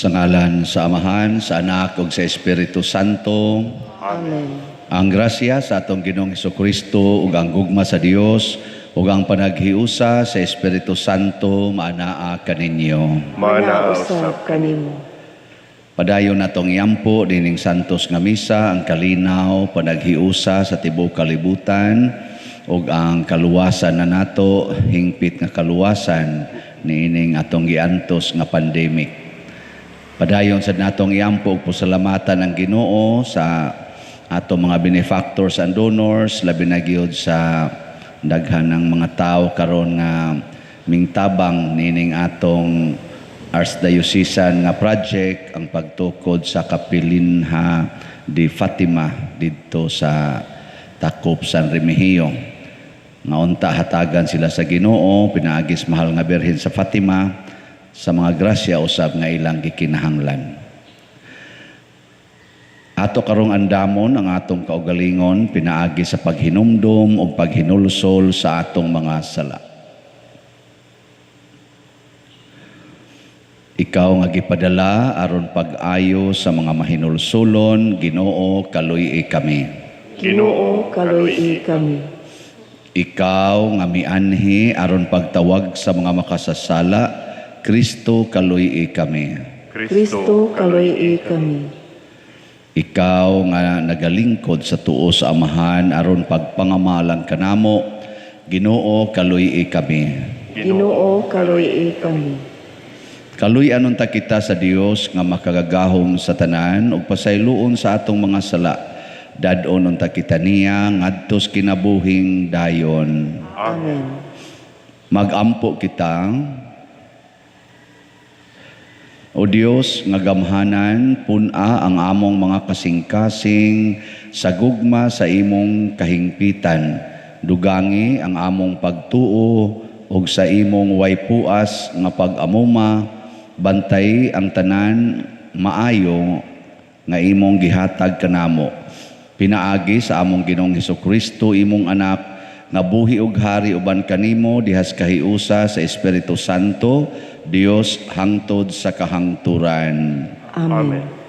Sa ngalan sa Amahan, sa Anak ug sa Espiritu Santo. Amen. Ang grasya sa atong Ginoong Hesukristo ug ang gugma sa Dios ug ang panaghiusa sa Espiritu Santo maanaa kaninyo. Manausab kanimo. Padayon natong iampo dining santos nga misa ang kalinaw panaghiusa sa tibuok kalibutan ug ang kaluwasan na nato hingpit nga kaluwasan niining atong giantos nga pandemic. Padayon sa natong iampo ug pasalamatan ang Ginoo sa atong mga benefactors and donors, labi na gyud sa daghan ng mga tao karon nga mingtabang nining atong Archdiocesan nga project ang pagtukod sa Kapilinha de Fatima didto sa Takop San Remigio. Nga unta hatagan sila sa Ginoo pinaagis mahal nga Birhen sa Fatima sa mga grasya usab nga ilang gikinahanglan. Ato karong andamon ang atong kaugalingon pinaagi sa paghinumdum o paghinulsol sa atong mga sala. Ikaw nga gipadala aron pag-ayo sa mga mahinulsulon, Ginoo kaluy kami. Ginoo kaluy kami. Ikaw nga mianhi aron pagtawag sa mga makasasala, Kristo kaluy kami. Kristo kaluy kami. Ikaw nga nagalingkod sa tuo sa Amahan aron pagpangamalang kanamo, Ginoo kaluy kami. Ginoo kaluy kami. Kaluy anon ta kita sa Dios nga makagagahom sa tanan ug pasayloon sa atong mga sala. Dadon unta kita niya ngadtos kinabuhing dayon. Amen. Magampo kita. O Dios nga gamhanan pun-a ang among mga kasing-kasing sa gugma sa imong kahingpitan. Dugangi ang among pagtuo ug sa imong way puas nga pag-amuma, bantay ang tanan maayo nga imong gihatag kanamo. Pinaagi sa among Ginoong Hesukristo imong anak nga buhi ug hari uban kanimo dihas kahiusa sa Espiritu Santo, Dios hangtod sa kahangturan. Amen.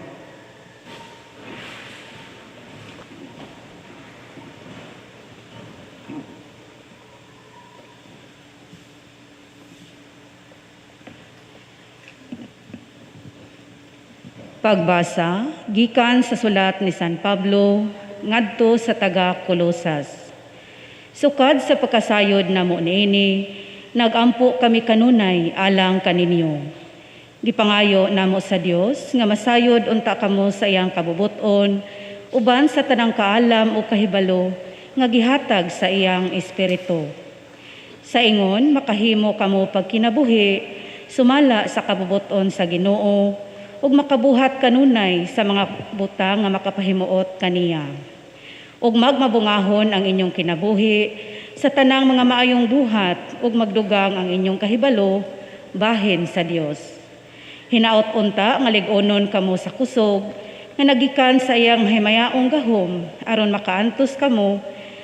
Pagbasa gikan sa sulat ni San Pablo ngadto sa taga Colosas. Sukad sa pagkasayod namo niini, nagampo kami kanunay alang kaninyo. Gipangayo namo sa Dios nga masayod unta kamo sa iyang kabubuton uban sa tanang kaalam o kahibalo nga gihatag sa iyang espiritu. Sa ingon makahimo kamo pagkinabuhi sumala sa kabubuton sa Ginoo ug makabuhat kanunay sa mga butang nga makapahimuot kaniya. Ug magmabungahon ang inyong kinabuhi sa tanang mga maayong buhat ug magdugang ang inyong kahibalo bahin sa Dios. Hinaot unta nga lig-onon kamo sa kusog nga nagikan sa iyang himayaong gahom aron makaantos kamo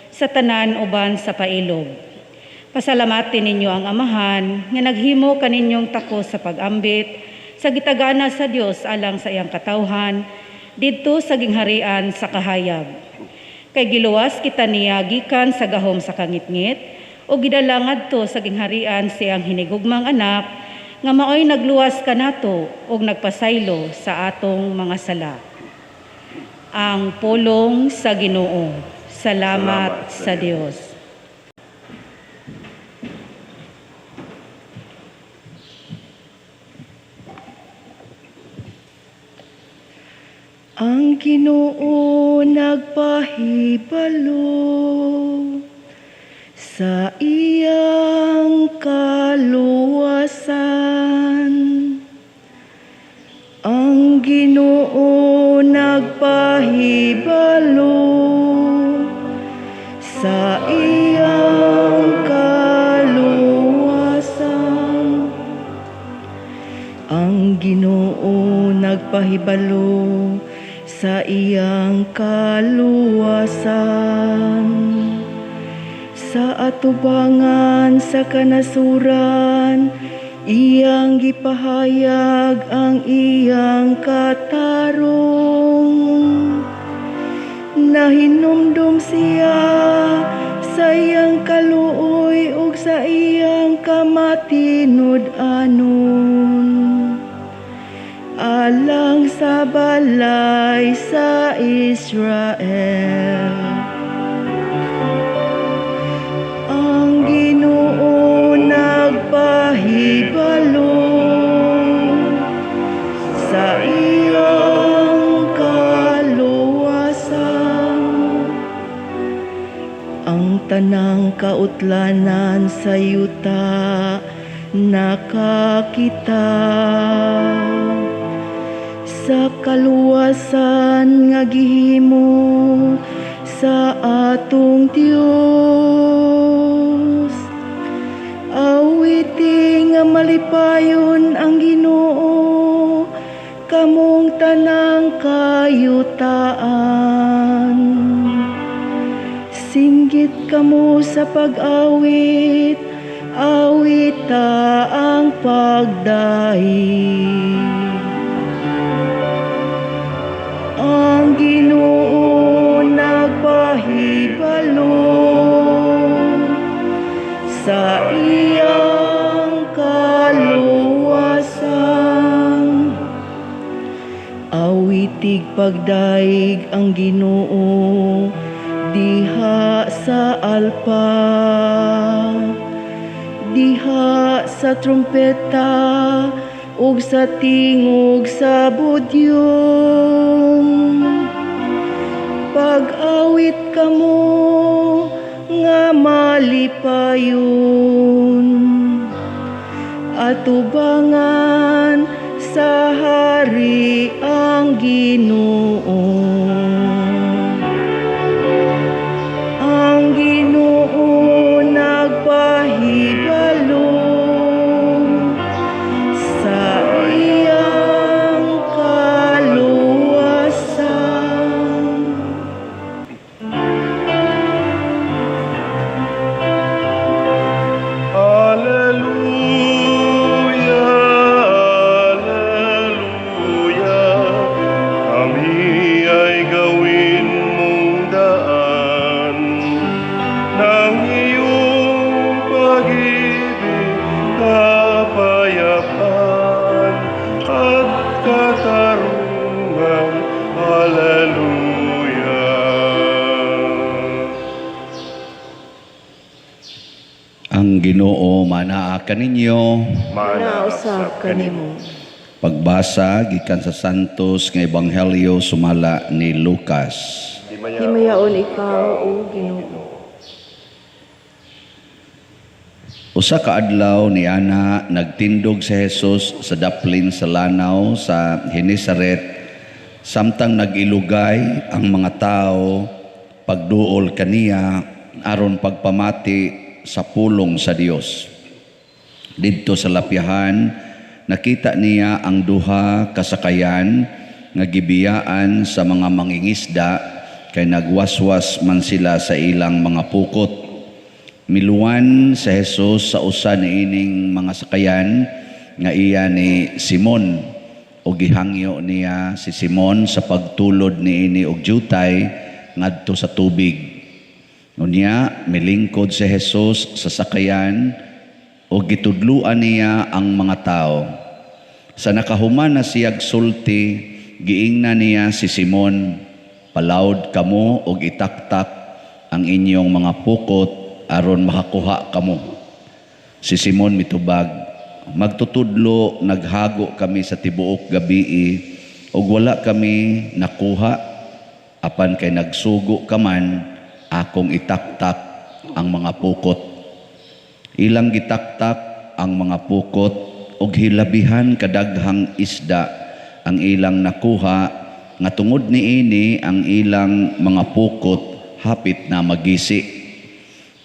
sa tanan uban sa pailog. Pasalamatin ninyo ang Amahan nga naghimo kaninyong tako sa pag-ambit sa gitagana sa Dios alang sa iyang katawhan didto sa gingharian sa kahayag. Kay giluwas kita niya gikan sa gahom sa kangitngit o gidala ngadto sa gingharian siyang hinigugmang anak nga maoy nagluwas kanato ug nagpasaylo sa atong mga sala. Ang pulong sa Ginoo. Salamat sa Dios. Ginoo nagpahibalo sa iyang kaluwasan. Ang Ginoo nagpahibalo sa iyang kaluwasan. Ang Ginoo nagpahibalo sa iyang kaluwasan. Sa atubangan sa kanasuran, iyang gipahayag ang iyang katarong. Nahinumdum siya sa iyang kaluoy ug sa iyang kamatinud-anon. Alang sa balay sa Israel. Ang Ginoo nagpahibalo sa iyang kaluwasan. Ang tanang kautlanan sa yuta nakakita. Sa kaluwasan nga gihimo sa atong Dios. Awiti nga malipayon ang Ginoo, kamong tanang kayutaan. Singgit kamo sa pag-awit, awita ang pagdahig. Ang Ginoo nagpahibalo sa iyang kaluwasan. Awitig pagdaig ang Ginoo diha sa alpa, diha sa trumpeta ug sa tingog sa budyong. Pag-awit kamo nga malipayon, atubangan sa hari ang Ginoo. Ang Ginoo nagpahibalo sa iyang kaluwasan. Alleluia, alleluia. Kami ay gawin mong daan ng iyong pag-ibig, kapayapaan at katarungan. Alleluia. Ang Ginoo manaa kaninyo. Nausap kanimo. Pagbasa gikan sa Santos nga Ebanghelyo sumala ni Lucas. Himayaon ikaw, O Ginoo. Usa ka adlaw niana nagtindog si Jesus sa daplin sa lanaw sa Genesaret, samtang nagilugay ang mga tao pagduol kaniya aron pagpamati sa pulong sa Dios. Didto sa lapyahan nakita niya ang duha kasakayan nga gibiyaan sa mga mangingisda, kay nagwaswas man sila sa ilang mga pukot. Miluwan sa Jesus sa usa niining mga sakayan nga iya ni Simon, o gihangyo niya si Simon sa pagtulod niini og jutay ngadto sa tubig. Unya milingkod si Jesus sa sakayan o gitudluan niya ang mga tao. Sa nakahuman na siyag sulti, giingna niya si Simon, "Palawd kamo og itaktak ang inyong mga pukot aron makakuha kamo." Si Simon mitubag, "Magtutudlo naghago kami sa tibuok gabii ug wala kami nakuha." apan kay nagsugo ka man, akong itaktak ang mga pukot. Ilang gitaktak ang mga pukot og hilabihan kadaghang isda ang ilang nakuha, nga tungod niini ang ilang mga pukot hapit na magisi.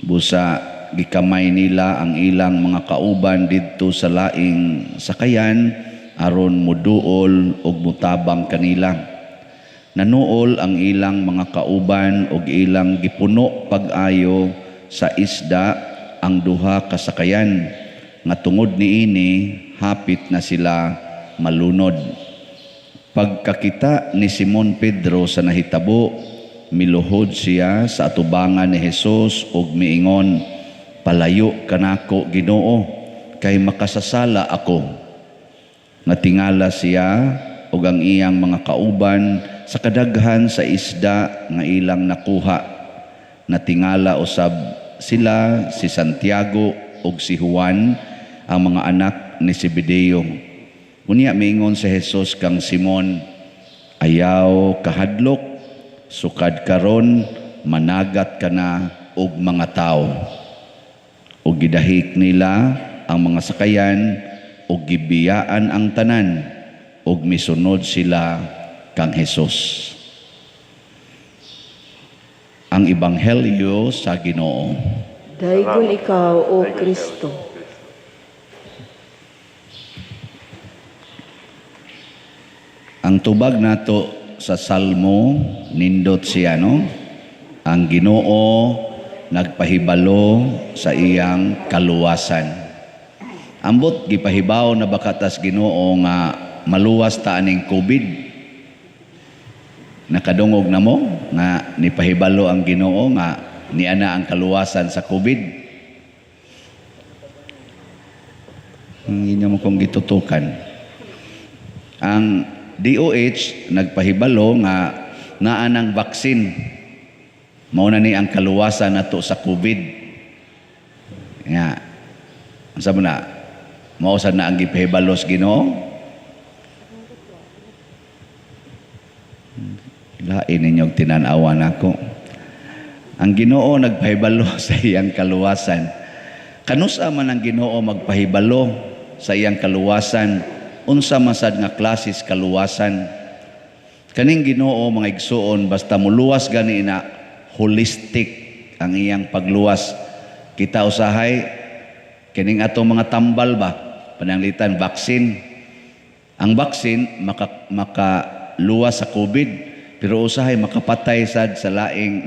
Busa gikamay nila ang ilang mga kauban didto sa laing sakayan aron muduol og mutabang kanila. Nanuol ang ilang mga kauban og ilang gipuno pag-ayo sa isda ang duha ka sakayan, nga tungod niini hapit na sila malunod. Pagkakita ni Simon Pedro sa nahitabo, miluhod siya sa atubangan ni Jesus ug miingon, "Palayo kanako, Ginoo, kay makasasala ako." Natingala siya ug ang iyang mga kauban sa kadaghan sa isda nga ilang nakuha. Natingala usab sila si Santiago ug si Juan, ang mga anak ni Zebedeo. Unya miingon si Jesus kang Simon, "Ayaw kahadlok, sukad karon managat ka na og mga tao." Ug gidahik nila ang mga sakayan ug gibiyaan ang tanan ug misunod sila kang Jesus. Ang Ebanghelyo sa Ginoo. Daygon ikaw, O Kristo. Ang tubag nato sa Salmo, nindot siya, no? Ang Ginoo nagpahibalo sa iyang kaluwasan. Ambot gipahibaw na bakatas Ginoo nga maluwas ta aning COVID. Nakadungog na mo nga nipahibalo ang Ginoo nga niana ang kaluwasan sa COVID. Hindi mo kong gitutukan. Ang DOH nagpahibalo nga naa ng baksin. Mao na ni ang kaluwasan nato sa COVID. Nga. Unsa mo na? Mao sad na ang gipahibalos Ginoo. Lain ninyong tinanawa nako. Ang Ginoo nagpahibalo sa iyang kaluwasan. Kanusa man ang Ginoo magpahibalo sa iyang kaluwasan, unsa masad nga klasis kaluwasan. Kaning Ginoo mga igsuon basta muluwas gani na holistic ang iyang pagluwas. Kita usahay kining atong mga tambal ba pananglitan vaksin. Ang vaksin makaluwas sa COVID. Pero usahay makapatay sad sa laing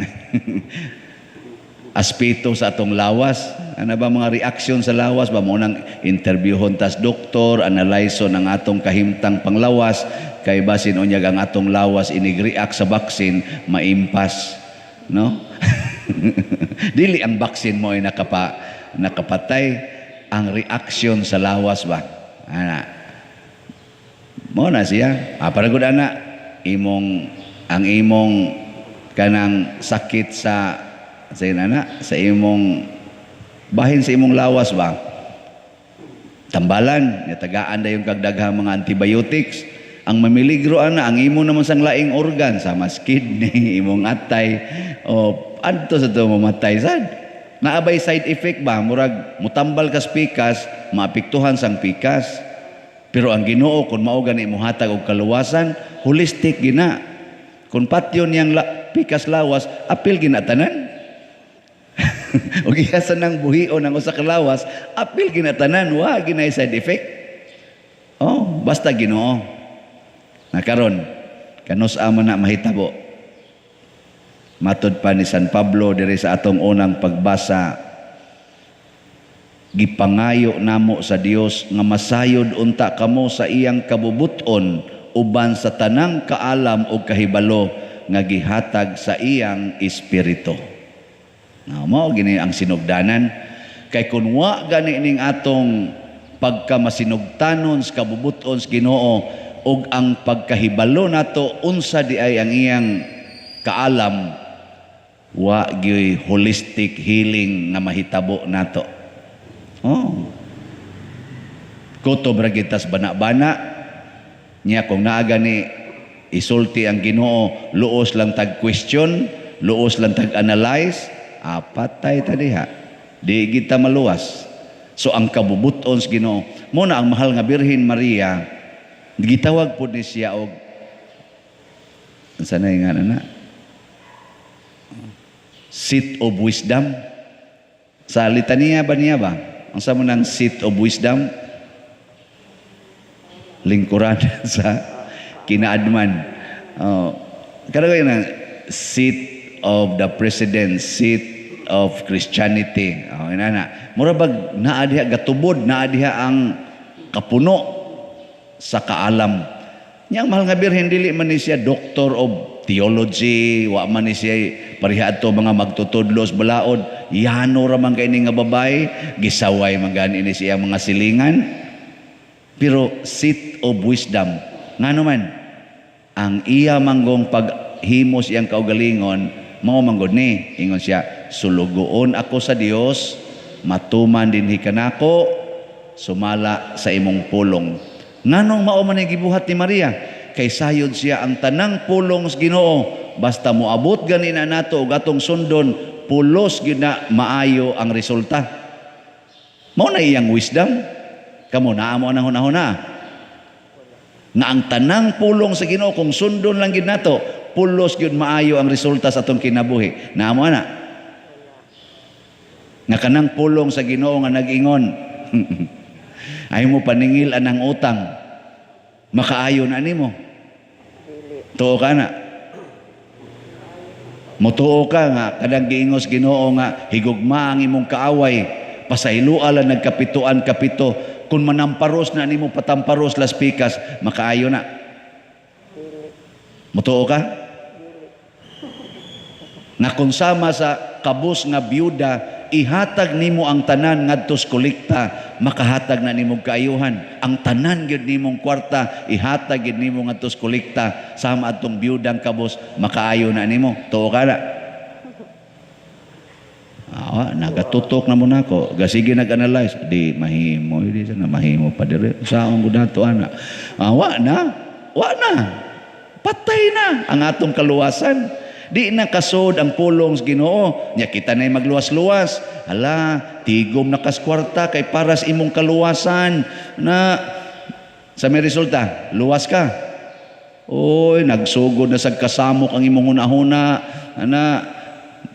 aspeto sa atong lawas. Ano ba mga reaksyon sa lawas? Ba mo nang interviewon tas doktor, analyson ang atong kahimtang panglawas, kay basin unyag ang atong lawas inig-react sa baksin, maimpas. No? Dili ang baksin mo ay nakapatay, ang reaksyon sa lawas ba? Ana. Mo na siya. Paragod ana, ang imong kanang sakit sa imong bahin sa imong lawas ba, tambalan tagaan na yung kagdaghang mga antibiotics, ang mamiligro ana ang imo naman sang laing organ sa mas kidney, imong atay o adto sa to mamatay sad. Naabay side effect ba, murag mutambal kas pikas, maapektuhan sang pikas. Pero ang Ginoo kun mao gani mohatag og kaluwasan, holistic gina. Kung patyon niyang pikas lawas, apil ginatanan. O gihasan ng buhion ng usa ka lawas, apil ginatanan, wa ginay side effect. Oh, basta Ginoo. Nakaron, kanus amo na mahitabo. Matud pa ni San Pablo diri sa atong unang pagbasa, gipangayo namo sa Dios nga masayod unta kamo sa iyang kabubuton uban sa tanang kaalam o kahibalo nga gihatag sa iyang espiritu. Mao gini ang sinugdanan, kay kun wa gani ning atong pagkamasinugtanon sa kabubuton sa Ginoo ug ang pagkahibalo nato unsa di ay ang iyang kaalam, wa gyud holistic healing nga mahitabo nato. Kutob ra gitas bana-bana niya kung naaga ni isulti ang Ginoo, luos lang tag-question, luos lang tag-analyze, patay ta diha. Di kita maluwas. So ang kabubuton sa Ginoo, muna ang mahal nga Birhen Maria, gitawag po ni siya og sanay nga na seat of wisdom. Sa litania ba niya ba? Ang sa mo ng seat of wisdom? Lingkuran sa kinaadman. Karagay na seat of the president, seat of Christianity. Murabag naa diha gatubod, naa diha ang kapuno sa kaalam. Yang mahal nga Birhen, dili man ni siya doctor of theology, wa man ni siya pareha ato mga magtutudlos balaod. Yano ra man kay ni nga babay, gisaway man gani ni siya mga silingan. Pero seat of wisdom, ngano man ang iya manggong paghimos iyang kaugalingon, mao manggod ni ingon siya, sulugoon ako sa Dios, matuman dinhi kanako, sumala sa imong pulong. Nganong mao man ang gibuhat ni Maria? Kay sayod siya ang tanang pulong sa Ginoo, basta moabot gani na nato og atong sundon, pulos gyud na maayo ang resulta. Mao na iyang wisdom. Kamo naa mo nang hunahuna nga ang tanang pulong sa Ginoo kung sundon lang gyud nato, pulos gyud maayo ang resulta sa atong kinabuhi. Naa mo na nga kanang pulong sa Ginoo nga nag-ingon ay mo paningil anang utang, makaayo na nimo. Tuo ka na. Mutuo ka nga kadang giingos Ginoo nga higugma ang imong kaaway, pasaylua lang nagkapituan kapito, kung manamparos na nimo patamparos las pikas, makaayo na. Mutuo ka? Na kung sama sa kabus nga byuda, ihatag nimo ang tanan ngadto sa kolekta, makahatag na nimo kaayuhan. Ang tanan gyud nimong kwarta, ihatag gyud nimo ngadto sa kolekta, sama atong byudang kabus, makaayo na nimo. Tuo ka na. Nagatutok na mo nako. Gasige nag-analyze, di mahimo, di sana mahimo pa dire. Saan mo dato ana? Wa na. Patay na ang atong kaluwasan. Di na kasod ang pulong sa Ginoo. Nya kita na magluwas-luwas. Hala, tigom na kaskwarta kay paras imong kaluwasan na sa may resulta, luwas ka. Oy, nagsugod na sa kasamok ang imong hunahuna.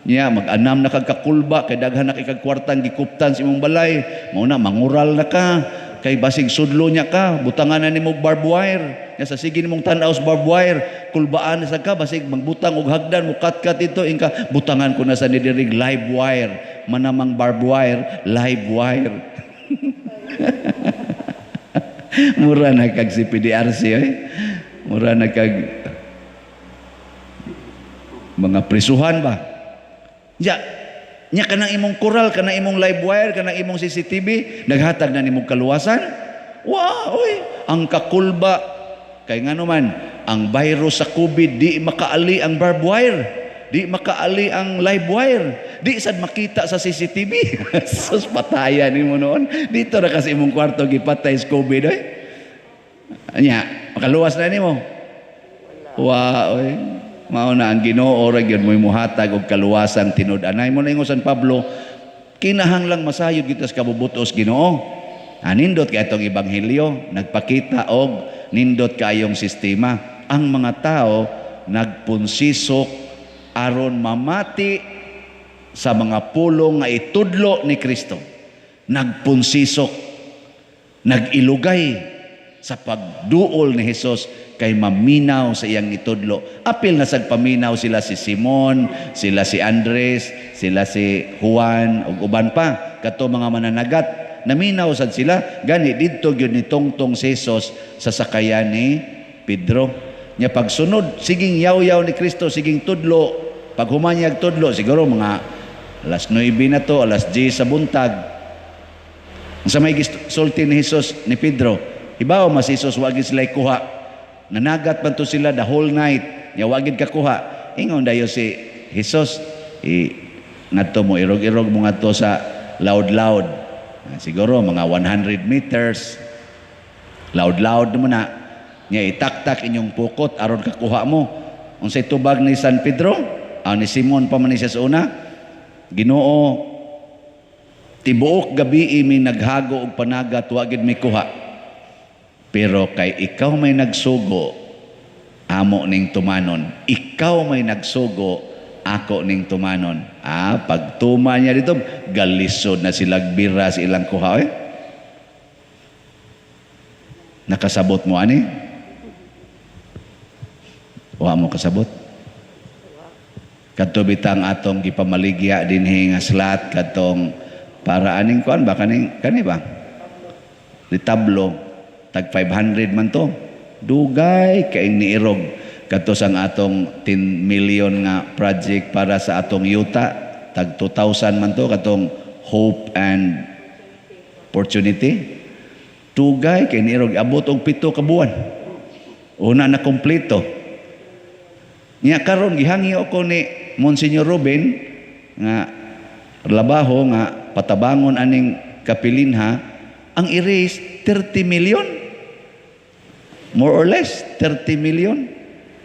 Niya mag-anam na kagkakulba kay daghan na kay kagkwartang gikuptan sa imong balay. Mao na mangural na ka kay basig sudlo niya ka, butangan na nimo barbed wire. Nya sa sige nimong tan-aw sa barbed wire, kulbaan sa ka basig magbutang og hagdan mo kat ito inka butangan ko na sa nidirig live wire. Manamang barbed wire, live wire. Mura na kag si PDRC Mura na kag mga prisuhan ba? Nya kanang imong koral, kanang imong live wire, kanang imong CCTV, naghatag na nimong kaluwasan. Ang kakulba kay ngano man ang virus sa COVID, di makaali ang barbed wire, di makaali ang live wire, di sad makita sa CCTV. Sus, patayan nimo noon. Dito ra kasi imong kwarto gipatay sa COVID nya makaluwas na nimo. Mao na ang Ginoo ra gyud mo'y muhatag og kaluwasan tinud-anay mo na ingon San Pablo, kinahanglang masayod kita sa kabubutos Ginoo. Nindot kay atong ebanghelyo, nagpakita og nindot kayong sistema. Ang mga tao nagpunsisok aron mamati sa mga pulong nga itudlo ni Kristo. Nagpunsisok, nagilugay sa pagduol ni Hesus kay maminaw sa iyang itudlo. Apil na sagpaminaw sila si Simon, sila si Andres, sila si Juan ug uban pa kato mga mananagat. Naminaw sad sila gani didto gyud ni tungtong si Jesus sa sakayan ni Pedro. Nya pagsunod siging yaw-yaw ni Kristo, siging tudlo, pag humanyag tudlo siguro mga alas 9 na to, alas 10 sa buntag. Sa may sulti ni Jesus ni Pedro, ibaw mas Jesus wag sila kuha. Nanagat man to sila the whole night. Nya wagid kakuha. Ingon dayo si Jesus, ngadto mo irog-irog mo ngadto sa loud. Siguro mga 100 meters. Loud mo na. Nya itaktak inyong pukot aron kakuha mo. Unsay tubag ni San Pedro, ni Simon pa man siya sa una, Ginoo, tibuok gabi mi naghago og panagat wa gid mi kuha. Pero kay ikaw may nagsugo, amo ning tumanon. Ikaw may nagsugo, ako ning tumanon. Pagtuma niya dito, galisod na silang bira sa ilang kuha. Nakasabot mo ani? Wa mo kasabot? Kadto bitang atong gipamaligya dinhi nga slat kadtong para aning kuan ba kani ba? Litablo tag 500 man to. Dugay kay niirog kadto sang atong 10 million nga project para sa atong yuta tag 2,000 man to katong hope and opportunity. Dugay kay niirog abot og 7 ka buwan. Una na kompleto. Nya karon gihangi ako ni Monsignor Ruben nga labaho nga patabangon aning kapilinha ang i-raise 30 million, more or less 30 million.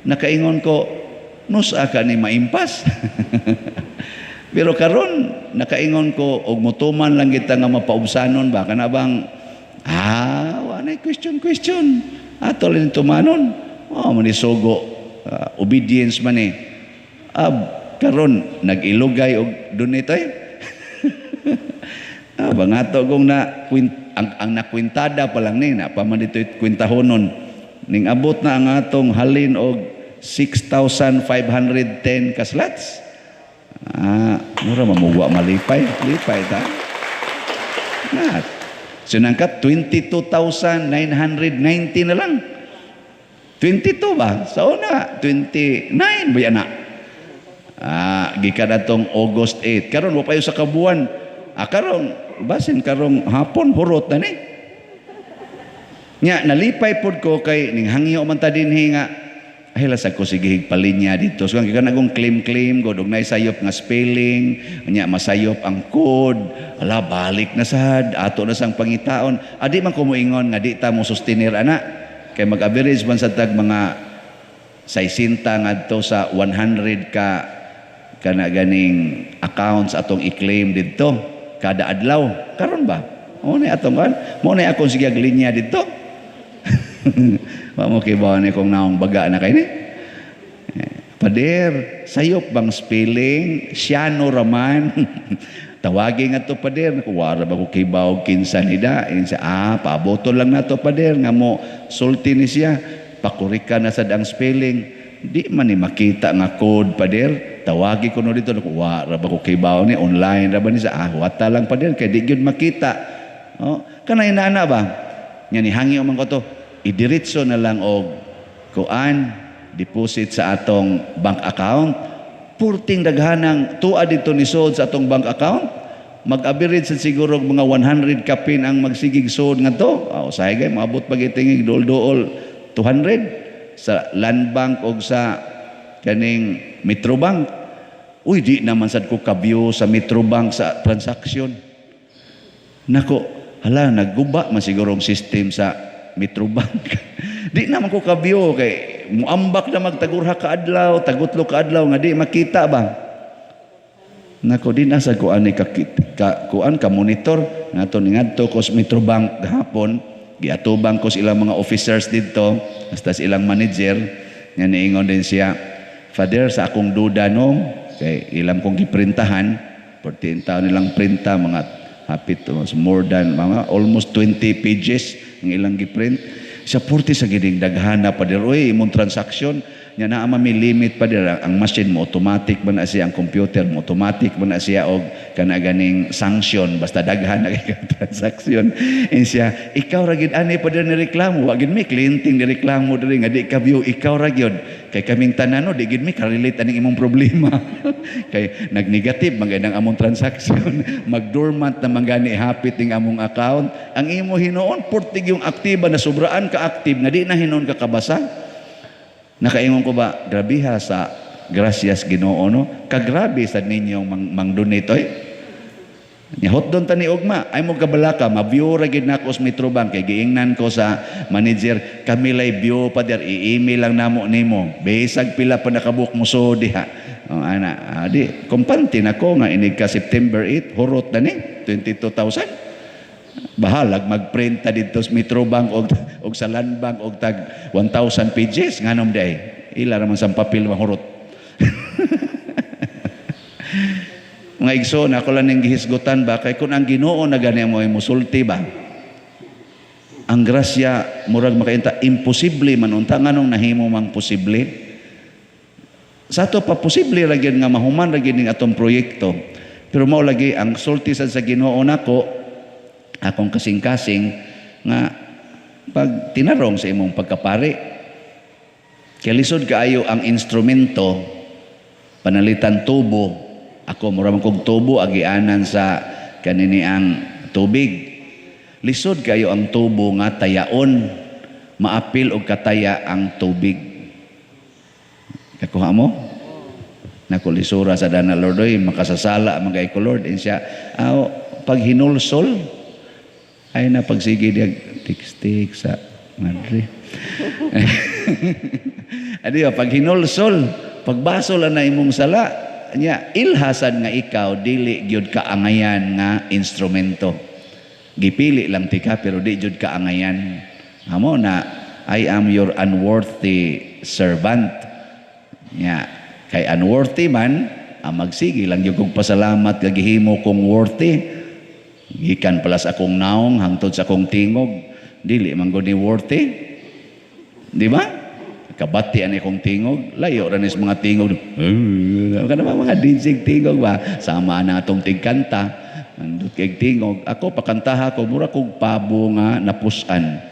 Nakaingon ko nusa ka ni maimpas. Pero karon nakaingon ko og mutuman lang kita nga mapaubsanon ba kana bang wanay question ato lang tumanon manisugo obedience man karon nag-ilugay og donate bangato kung ang nakwintada pa lang ni na paman dito kwintahonon ning abot na ang atong halin og 6,510 ka slots. Mura mamugwa malipay ta. Sinangkat 22,990 na lang. 22 ba? Sa una 29 ba yan na? Gikan atong August 8. Karon wa payo sa kabuan. Karon basin karong hapon hurot na ni. Nya nalipay pod ko kay ning hangyo man ta dinhi nga lasag ko sige higpalinya dito. So kung nagong claim go og naisayop nga spelling, nya masayop ang code, balik na sad ato na sang pangitaon. Adi man ko moingon nga di ta mo sustenir ana kay mag-average man sa tag mga 60 ngadto sa 100 ka kana ganing accounts atong i-claim didto kada adlaw. Karon ba? Mo ni atong mo ni akong sige linya didto. Wa mo kibaw ni kung naong baga na kay ni. Pader, sayop bang spelling? Siyano raman. Tawagin nga to pader, kuwara ba ko kibaw kinsan ida? Paboto lang na to pader nga mo sulti ni siya. Pakurika na sad ang spelling. Di man ni makita nga code pader. Tawagi ko no dito, kuwara ba ko kibaw ni online ra ba ni sa wata lang pader kay di gyud makita. Kanay nana ba? Nya ni hangi man ko to. Idiretso na lang og kuan deposit sa atong bank account. Purting daghanang tuwa dito ni sod sa atong bank account. Mag-average sa siguro mga 100 kapin ang magsigig sod nga to. Usahay gay maabot pagitingig dool 200 sa Land Bank og sa kaning Metrobank. Uy, di naman sad ko kabyo sa Metrobank sa transaksyon. Nako, nagguba man siguro ang system sa Metrobank. Di naman ko kabyo kay muambak na magtagurha ka adlaw, tagutlo ka adlaw nga di makita ba. Nako di na sa kuan ni kuan ka monitor nato ni ngadto ko sa Metrobank gahapon, giatubang ko sa ilang mga officers didto, hasta sa ilang manager, nga niingon din siya, "Father, sa akong duda no, kay ilang kong giprintahan, 14 taon nilang printa mga hapit more than mga almost 20 pages ang ilang giprint. Sa 40 sa giding daghana pa der imong transaction nya naa may limit pa der ang machine mo automatic man na siya, ang computer mo automatic man na siya og kana ganing sanction basta daghan na kay transaction. Siya ikaw ra gid ani pa der ni reklamo wa gid mi clinting ni reklamo diri nga di ka view ikaw ra gyud kay kaming tanan no di gid mi ka-relate aning imong problema. Kay nagnegative man ang among transaction magdormant na mangani hapit ning among account ang imo hinuon portig yung aktiba na sobraan ka active nga di na hinuon ka kabasa. Nakaingon ko ba, grabiha sa gracias Ginoo no? Kagrabe sa ninyong mang-donate Hot doon tani ugma, ay mo kabalaka, ma-view ra gid nako sa Metrobank kay giingnan ko sa manager, kami lay view pa der, i-email lang namo nimo. Bisag pila pa nakabook mo so diha. Ana, di kumpante nako nga inig ka September 8, hurot na ni 22,000. Bahalag magprint ta dito sa Metrobank og sa Land Bank og tag 1,000 pages nganom day. Ila ra man sa papel mahurot. Mga igsoon, ako lang ng gihisgutan ba, kay kung ang Ginoo na gani mo ay musulti ba, ang grasya, murag makainta, imposible man, unta nga nung nahimo mang posible. Sa ato pa, posible lagi nga mahuman lagi ng atong proyekto. Pero mao lagi, ang sulti sa Ginoo nako, akong kasing-kasing, nga pag tinarong sa imong pagkapari, kaya lisod kaayo ang instrumento, panalitan tubo, ako muramang kong tubo agianan sa kanini ang tubig. Lisod kayo ang tubo nga tayaon, maapil og kataya ang tubig. Kakuha mo? Nakulisura sa dana Lord, oy, makasasala magay ko Lord. And siya, pag hinulsol, ay na pagsige diag tik-tik sa madre. Adi pag hinulsol, pagbasol na imong sala, nya ilhasan nga ikaw dili gyud kaangayan nga instrumento. Gipili lang tika pero di gyud kaangayan. Amo na I am your unworthy servant. Nya kay unworthy man, magsige lang gyud kog pasalamat nga gihimo kong worthy. Gikan pala sa akong naong hangtod sa akong tingog, dili man gud ni worthy. Di ba? Kabati ani kong tingog, layo ra nis mga tingog. Kana mga DJ tingog ba, sama na atong tigkanta. Andot kay tingog, ako pakantaha ko mura kog pabo nga napusan.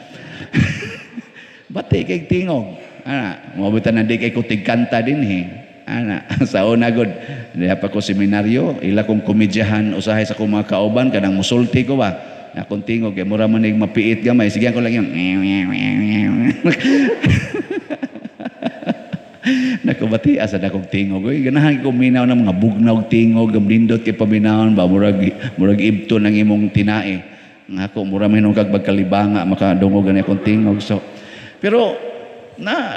Bati kay tingog. Ana, mobitan na di kay ko tigkanta dinhi. Ana, sa una gud, diha pa ko seminaryo, ila kong komedyahan usahay sa akong mga kauban kanang musulti ko ba. Akong tingog kay mura man ig mapiit gamay, sige ko lang yung nakabati asa na kong tingog. Ganahan ko minaw ng mga bugnaw tingog, gamlindot kay paminawon ba, murag ibto ng imong tinae. Nga ako, murag minong kag magkalibanga, makadungog na akong tingog. So, pero,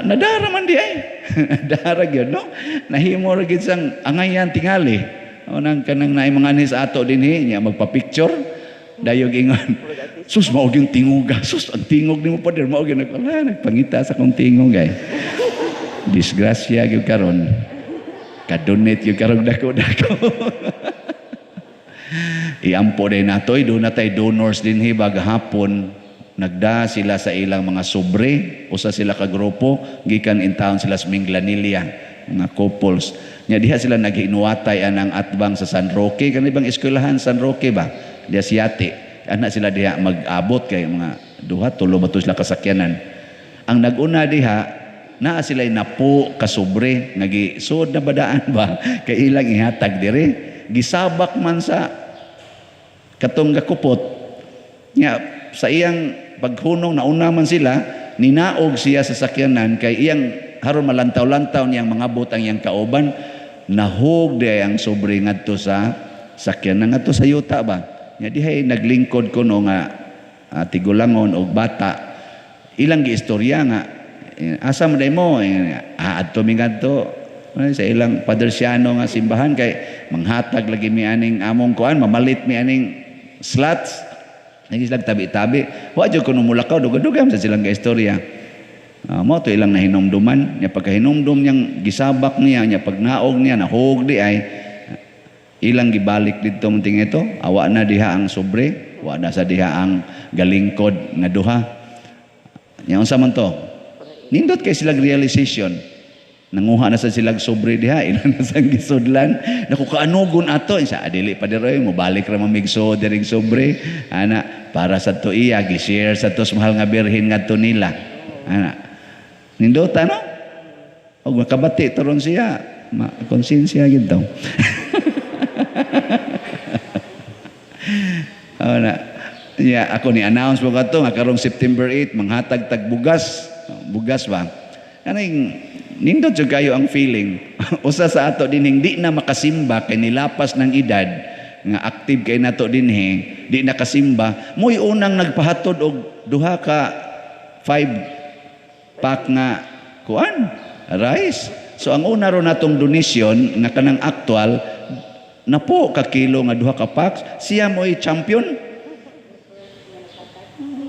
nadara man di ay. Nadara yun, no? Nahimo rin sang angayan tingali. O nang kanang naay mga nis ato din niya, magpa-picture. Dayog ingon, sus, maog yung tingoga. Sus, ang tingog ni mo pa din. Maog yung nagpangita sa kong tingog ay. Disgrasya gyud karon, kadonate gyud karon dako-dako. Iampo din natoy, doon na tayo donors din hibag hapon. Nagda sila sa ilang mga sobre, usa sila ka grupo, gikan in town sila sa Minglanilla, mga couples. Nya diha sila naghinuwatay anang atbang sa San Roque, kanibang eskwelahan San Roque ba? Diha siyate. Ana sila diha mag-abot kay mga duha tulo bato sila kasakyanan. Ang naguna diha naa sila'y napo kasubre nagisuod na badaan ba kay ilang ihatag dire gisabak man sa katong gakupot nya sa iyang paghunong nauna man sila ninaog siya sa sakyanan kay iyang haron malantaw-lantaw niyang mga butang iyang kauban nahog di ang sobre ngadto sa sakyanan ngadto sa yuta ba nya dihay naglingkod kuno nga tigulangon og bata ilang giistorya nga asa man day mo adto mingadto sa ilang padersyano nga simbahan kay manghatag lagi mi aning among kuan mamalit mi aning slots nagis lang tabi-tabi wa jud kuno mulakaw dugay-dugay sa silang istorya mo to ilang nahinumduman nya pagkahinumdum niyang gisabak niya nya pagnaog niya nahog di ay ilang gibalik didto munting ito awa na diha ang sobre wa na sa diha ang galingkod nga duha nya unsa man to nindot kay silang realization nanguha na sa silang sobre diha ilan na sa gisudlan naku kaanugon ato sa adili pa diroy mo balik ra mamigso diring sobre ana para sa to iya gi-share sa tos mahal nga birhen ngadto nila ana nindot ano og makabati turon siya konsensya gid daw ana ya ako ni announce mo kato nga karong September 8 manghatag tag bugas ba kaning nindot jud kayo ang feeling usa sa ato din hindi na makasimba kay nilapas ng edad nga active kay nato dinhi, di nakasimba, mo'y unang nagpahatod og duha ka 5 pack nga kuan rice. So ang una ro natong donation nga kanang actual na po ka kilo nga duha ka packs, siya mo'y champion.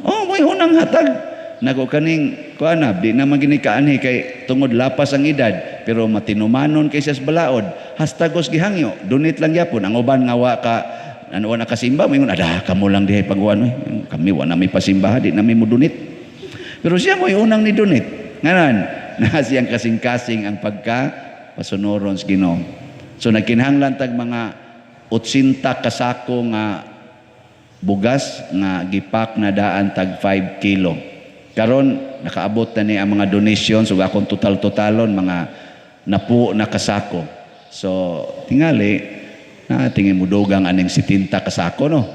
Oh, mo'y unang hatag. Nako kaning kuan na di na maginikaan kay tungod lapas ang edad, pero matinumanon kay sa balaod. Hastagos gihangyo, donate lang yapon. Ang uban nga wa ka ano na kasimba, moingon ada kamo lang dihay pagwan kami wa na may pasimba, di na may mo donate. Pero siya mo'y unang ni donate. Nganan, na siyang kasing-kasing ang pagka pasunoron sa Ginoo. So nagkinahanglan tag mga 80 kasako nga bugas nga gipak na daan tag 5 kilo. Karon nakaabot na ni ang mga donations ug akong total-totalon mga napu na kasako. So tingali na tingin mo dugang aning 70 kasako no.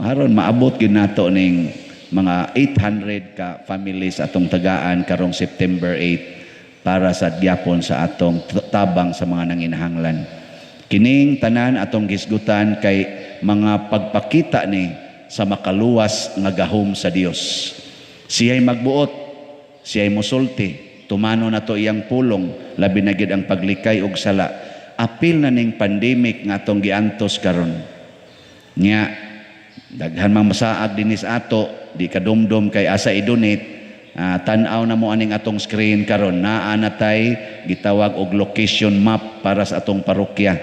Haron maabot gyud nato ning mga 800 ka families atong tagaan karong September 8 para sa gyapon sa atong tabang sa mga nanginahanglan. Kining tanan atong gisgutan kay mga pagpakita ni sa makaluwas nga gahom sa Dios. Siya'y magbuot, siya'y musulti, tumano na to iyang pulong, labi na gid ang paglikay og sala. Apil na ning pandemic nga atong giantos karon. Nya daghan mang masaag dinis ato, di kadumdum kay asa i-donate. Tan-aw na mo aning atong screen karon, naa na tay gitawag og location map para sa atong parokya.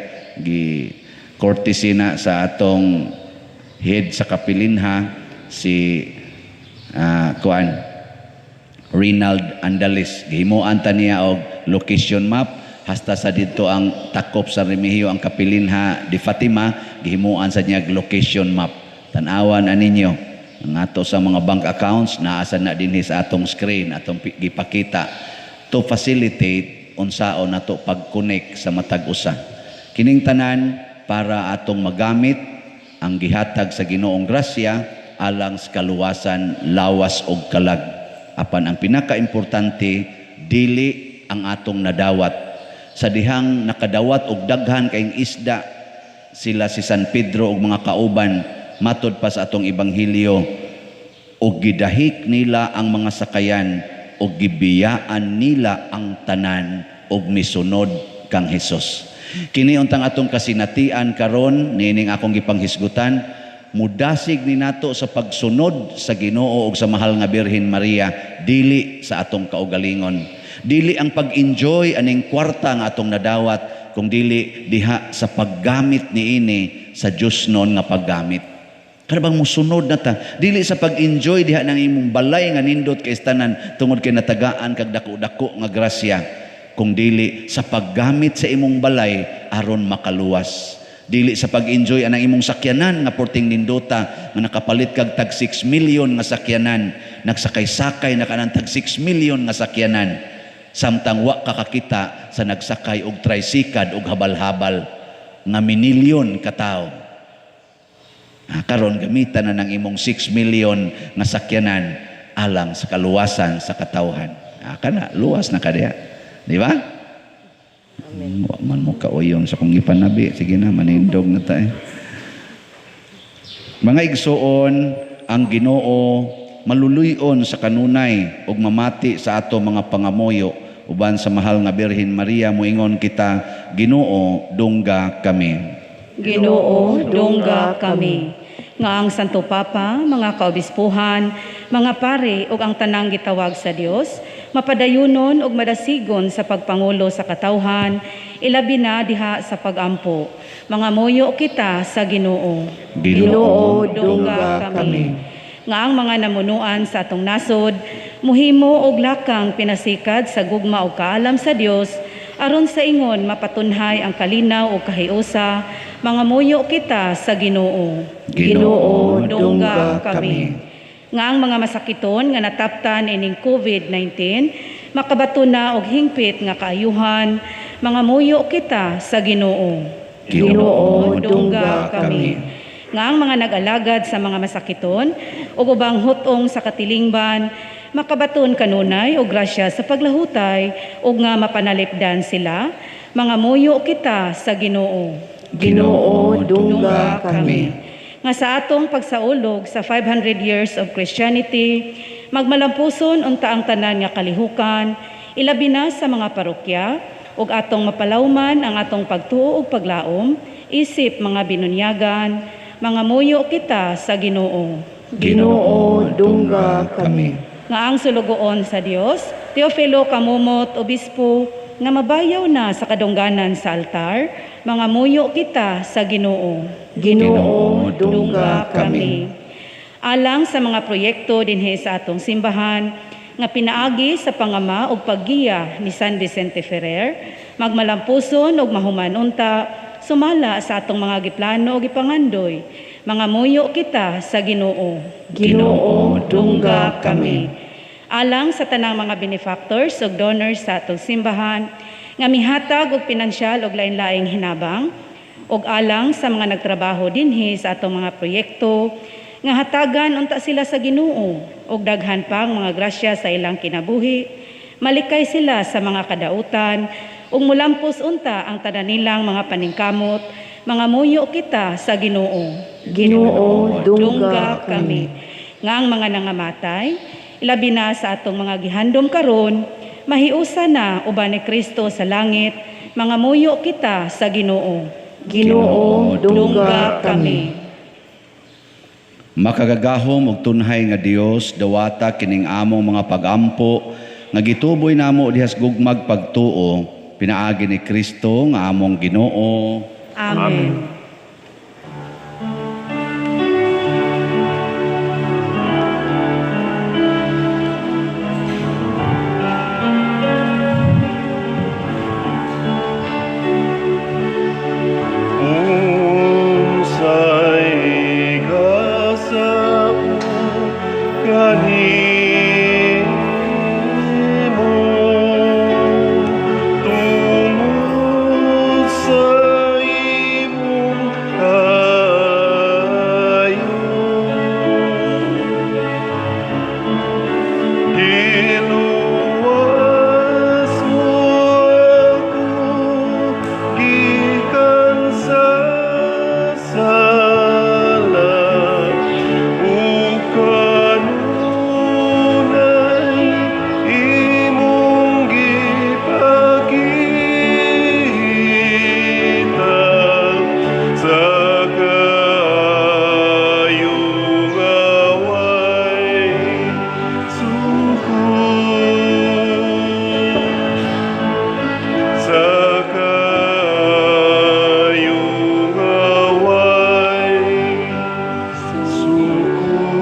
Courtesy na sa atong head sa kapilinha si Rinald Andalis. Gihimuan ta niya og location map hasta sa dito ang takop sa Remigio ang kapilinha di Fatima, gihimuan sa niya location map. Tan-awan aninyo ang ato sa mga bank accounts naasa na dinhi sa atong screen atong gipakita to facilitate unsaon nato pag-connect sa matag usa. Kining tanan para atong magamit ang gihatag sa Ginoong grasya alang sa kaluwasan, lawas og kalag. Apan ang pinaka-importante, dili ang atong nadawat. Sa dihang nakadawat og daghan kayong isda, sila si San Pedro og mga kauban, matod pa sa atong ebanghelyo, og gidahik nila ang mga sakayan, og gibiyaan nila ang tanan, og misunod kang Hesus. Kini untang atong kasinatian karon, nining akong gipanghisgutan, mudasig ni nato sa pagsunod sa Ginoo ug sa mahal nga Birhen Maria, dili sa atong kaugalingon, dili ang pag-enjoy aning kwarta nga atong nadawat, kung dili diha sa paggamit niini sa Dios non nga paggamit. Kada bang musunod na ta, dili sa pag-enjoy diha nang imong balay nga nindot kay tanan tungod kay natagaan kag dako-dako nga grasya, kung dili sa paggamit sa imong balay aron makaluwas. Dili sa pag-enjoy anang imong sakyanan nga porting nindota nga nakapalit kag tag 6 million nga sakyanan, nagsakay-sakay na kanang tag 6 million nga sakyanan, samtang wa kakakita sa nagsakay og tricycad og habal-habal nga minilyon ka tawo. Karon gamitan na ng imong 6 million nga sakyanan alang sa kaluwasan sa katawhan. Kana luwas na kadiya, di ba? Wa man mo kauyon sa kong ipanabi. Sige na, manindog na tayo. Mga igsoon, ang Ginoo maluluyon sa kanunay ug mamati sa ato mga pangamoyo uban sa mahal nga Birhen Maria. Moingon kita, Ginoo, dungga kami. Ginoo, dungga kami. Nga ang Santo Papa, mga kaobispuhan, mga pare ug ang tanang gitawag sa Dios, mapadayunon ug madasigon sa pagpangulo sa katawhan, ilabi na diha sa pagampo. Mga moyo kita sa Ginoo. Ginoo, dungga kami. Nga ang mga namunuan sa atong nasod, muhimo og lakang pinasikad sa gugma ug kaalam sa Dios, aron sa ingon mapatunhay ang kalinaw ug kahiusa, mga moyo kita sa Ginoo. Ginoo, dungga kami. Nga ang mga masakiton nga nataptan ining COVID-19, makabato na og hingpit nga kaayuhan, mga moyo kita sa Ginoo. Ginoo, dungga kami. Nga ang mga nag-alagad sa mga masakiton ug ubang hutong sa katilingban, makabaton kanunay o grasya sa paglahutay ug nga mapanalipdan sila, mga moyo kita sa Ginoo. Ginoo, dungga kami. Nga sa atong pagsaulog sa 500 years of Christianity, magmalampuson unta ang tanan nga kalihukan, ilabi na sa mga parokya, ug atong mapalawman ang atong pagtuo ug paglaom, isip mga binunyagan, mga muyo kita sa Ginoo. Ginoo, dungga kami. Nga ang sulugoon sa Dios, Teofilo Kamumot, Obispo, nga mabayaw na sa kadungganan sa altar, mga muyo kita sa Ginoo. Ginoo, dungga kami. Alang sa mga proyekto dinhi sa atong simbahan, nga pinaagi sa pangama ug paggiya ni San Vicente Ferrer, magmalampuson ug mahuman unta, sumala sa atong mga giplano ug gipangandoy, mga muyo kita sa Ginoo. Ginoo, dungga kami. Alang sa tanang mga benefactors ug donors sa atong simbahan, nga mihatag og pinansyal ug lain-laing hinabang, ug alang sa mga nagtrabaho dinhi sa atong mga proyekto, nga hatagan unta sila sa Ginoo ug daghan pang mga grasya sa ilang kinabuhi, malikay sila sa mga kadautan ug mulampos unta ang tanan nilang mga paningkamot, mga muyo kita sa Ginoo. Ginoo, dungga kami. Nga ang mga nangamatay, ilabi na sa atong mga gihandom karon, mahiusa na uban ni Kristo sa langit, mga muyo kita sa Ginoo. Ginoo, dungga kami. Makagagahom og tunhay nga Dios, dawata kining among mga pagampo nga gituboy namo dihas gugmag pagtuo, pinaagi ni Kristo nga among Ginoo. Amen. Unsay kasapu kanimo tungod sa imong kayo. Giluwas mo ako gikan sa sala ug kanunay imong gipakita sa kaayong away sa kaayong away sukod.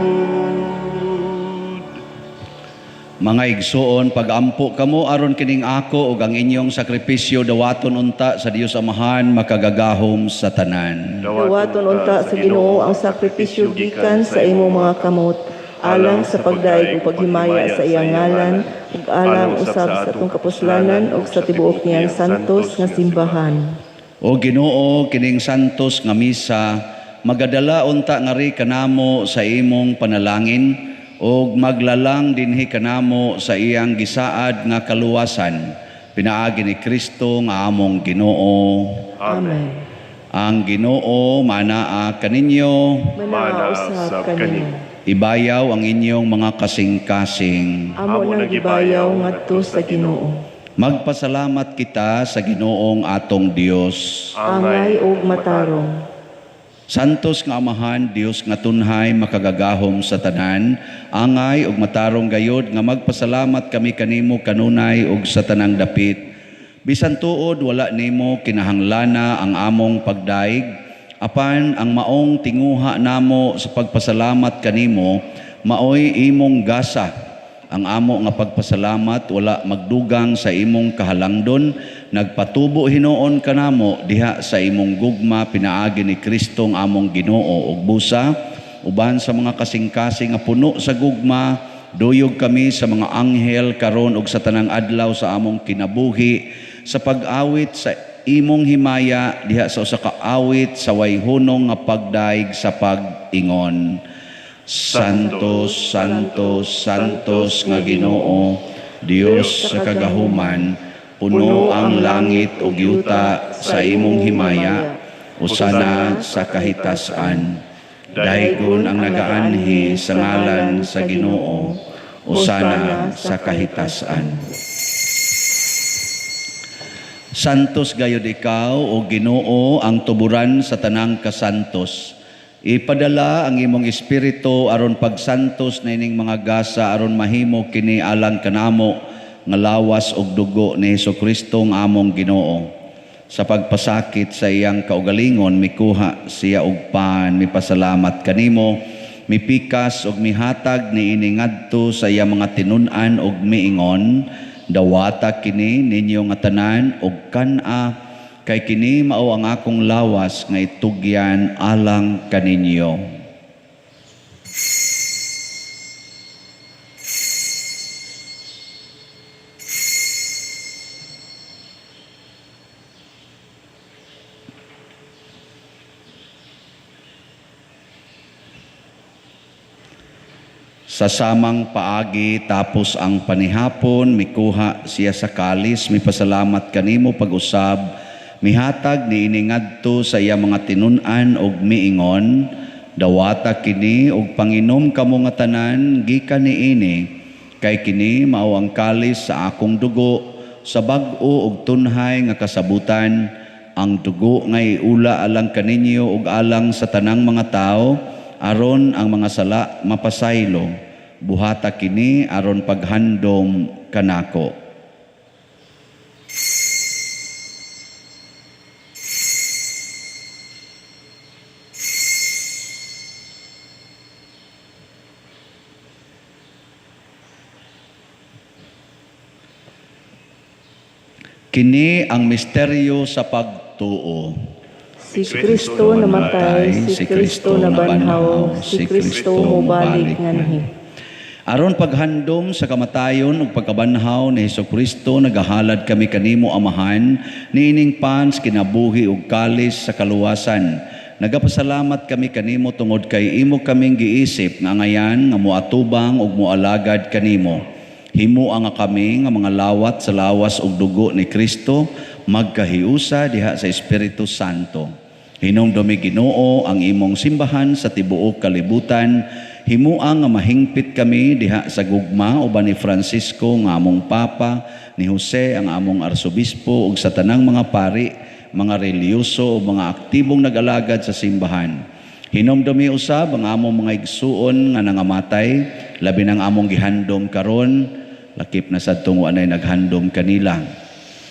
Mga igsoon, pagampo kamo aron kining ako ug ang inyong sakripisyo dawaton unta sa Dios Amahan makagagahom sa tanan. Dawaton unta sa Ginoo ang sakripisyo gikan sa imong mga kamot, alang sa pagdaig ug paghimaya sa iyang ngalan, ug alang usab sa atong kapuslanan ug sa tibuok niyang santos nga simbahan. O Ginoo, kining santos nga misa, magadala unta ngari kanamo sa imong panalangin, ug maglalang dinhi kanamo sa iyang gisaad nga kaluwasan, pinaagi ni Kristo nga among Ginoo. Amen. Ang Ginoo manaa kaninyo, Manausab kanimo. ibayaw ang inyong mga kasing-kasing. Amo nang gibayaw ngadto sa Ginoo. Magpasalamat kita sa Ginoong atong Dios. Angay ug matarong. Santos nga Amahan, Dios nga tunhay makagagahom sa tanan, angay ug matarong gayod nga magpasalamat kami kanimo kanunay ug sa tanang dapit. Bisan tuod wala nimo kinahanglana ang among pagdaig, apan ang maong tinguha namo sa pagpasalamat kanimo maoy imong gasa. Ang amo nga pagpasalamat wala magdugang sa imong kahalangdon, nagpatubo hinuon kanamo diha sa imong gugma pinaagi ni Kristo nga among Ginoo ug busa uban sa mga kasing-kasing nga puno sa gugma, duyog kami sa mga anghel karon ug sa tanang adlaw sa among kinabuhi sa pag-awit sa imong himaya diha sa usa ka awit sa way hunong nga pagdaig sa pag-ingon. Santos, Santos, Santos nga Ginoo, Dios sa kagahuman, puno ang langit ug yuta sa imong himaya, usana sa kahitasan. Daygon ang nagaanhi sa ngalan sa Ginoo, usana sa kahitasan. Santos gayud ikaw o Ginoo ang tuburan sa tanang kasantos. Ipadala ang imong espiritu aron pagsantos na ining mga gasa aron mahimo kini alang kanamo nga lawas og dugo ni Hesukristo nga among Ginoo. Sa pagpasakit sa iyang kaugalingon mikuha siya og pan, mipasalamat kanimo, mipikas og mihatag ni ini ngadto sa iyang mga tinun-an og miingon, dawata kini ninyo nga tanan og kan-a kay kini mao ang akong lawas nga itugyan alang kaninyo. Sa samang paagi tapos ang panihapon, mikuha siya sa kalis, mipasalamat kanimo pag-usab, mihatag ni iningadto sa iya mga tinun-an og miingon, dawata kini og panginom kamo nga tanan gikan niini, kay kini mao ang kalis sa akong dugo, sa bag-o og tunhay nga kasabutan, ang dugo nga iula alang kaninyo ug alang sa tanang mga tao, aron ang mga sala mapasaylo. Buhata kini aron paghandom kanako. Kini ang misteryo sa pagtuo. Si Kristo namatay, si Kristo nabanhaw, si Kristo mubalik nganhi. Aron paghandom sa kamatayon ug pagkabanhaw ni Hesukristo, nagahalad kami kanimo Amahan, niining pans kinabuhi ug kalis sa kaluwasan. Nagapasalamat kami kanimo tungod kay imo kaming giisip nga ngayan nga moatubang ug moalagad kanimo. Himo nga kami nga mga lawat sa lawas ug dugo ni Kristo magkahiusa diha sa Espiritu Santo. Hinumdumi Ginoo ang imong simbahan sa tibuok kalibutan. Himuang nga mahingpit kami diha sa gugma uban ni Francisco nga among Papa, ni Jose ang among Arsobispo ug sa tanang mga pari, mga reliyoso o mga aktibong nag-alagad sa simbahan. Hinumdumi usab ang among mga igsuon nga nangamatay, labi ng among gihandom karon, lakip na sadtong wa nay naghandom kanila.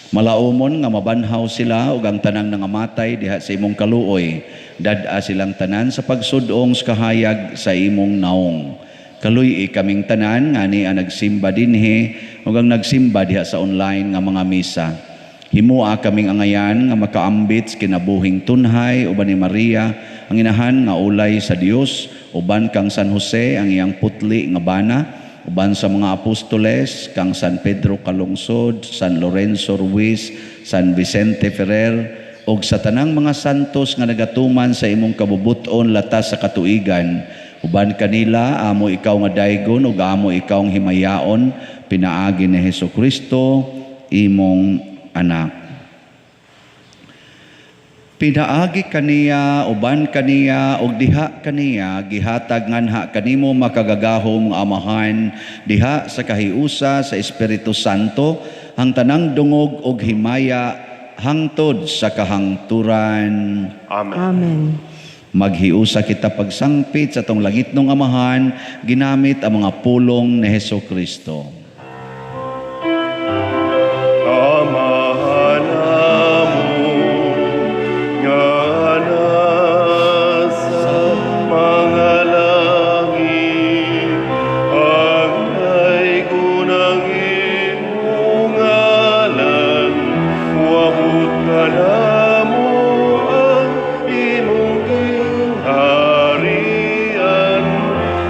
Malaumon nga mabanhaw sila ug ang tanang nangamatay diha sa imong kaluoy. Dad-a silang tanan sa pagsudong sa kahayag sa imong naong. Kaluy kaming tanan nga ni ang nagsimba dinhi ug ang nagsimba diha sa online nga mga misa. Himua kaming angayan nga makaambit kinabuhing tunhay uban ni Maria ang inahan nga ulay sa Dios, uban kang San Jose ang iyang putli nga bana, uban sa mga apostoles kang San Pedro Calungsod, San Lorenzo Ruiz, San Vicente Ferrer, og sa tanang mga santos nga nagatuman sa imong kabubuton latas sa katuigan. Uban kanila amo ikaw nga daygon ug amo ikaw ang himayaon, pinaagi ni Hesukristo imong anak. Pinaagi kaniya, uban kaniya, og diha kaniya, gihatag nganha kanimo makagagahom nga Amahan, diha sa kahiusa sa Espiritu Santo, ang tanang dungog og himaya, hangtod sa kahangturan. Amen. Amen. Maghiusa kita pagsangpit sa tong langitnong Amahan, ginamit ang mga pulong ni Hesukristo.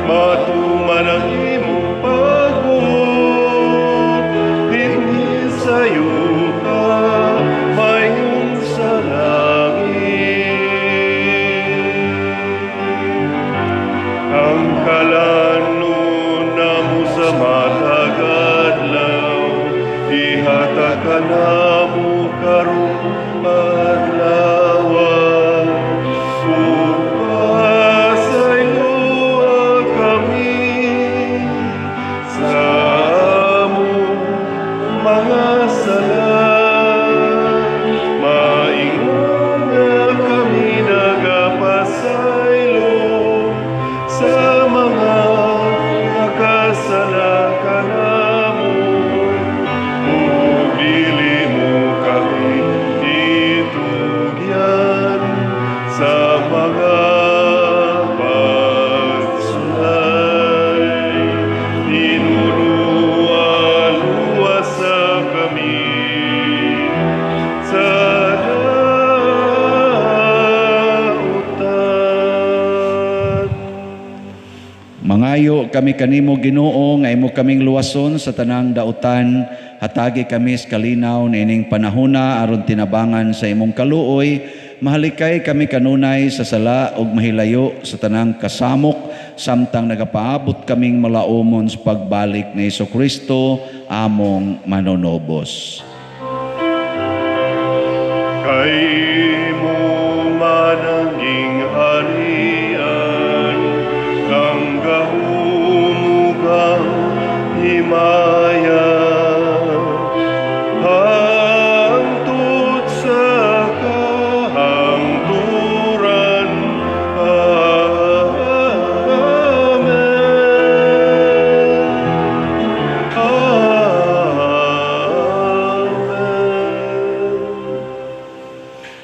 Matuman ang imong pagbuhay. mga pagsulay, dinuluwa-luwasa kami sa dautan. Mangayo kami kanimo Ginoo nga imo kaming luwason sa tanang dautan, hatagi kami sa kalinaw nining panahona aron tinabangan sa imong kaluoy, mahalikay kami kanunay sa sala ug mahilayo sa tanang kasamok samtang nagapaabot kaming malaumon sa pagbalik ni Jesucristo among manonobos. Kay mo mananging harian, kang gahumugang himaya, hangtod sa kahangturan.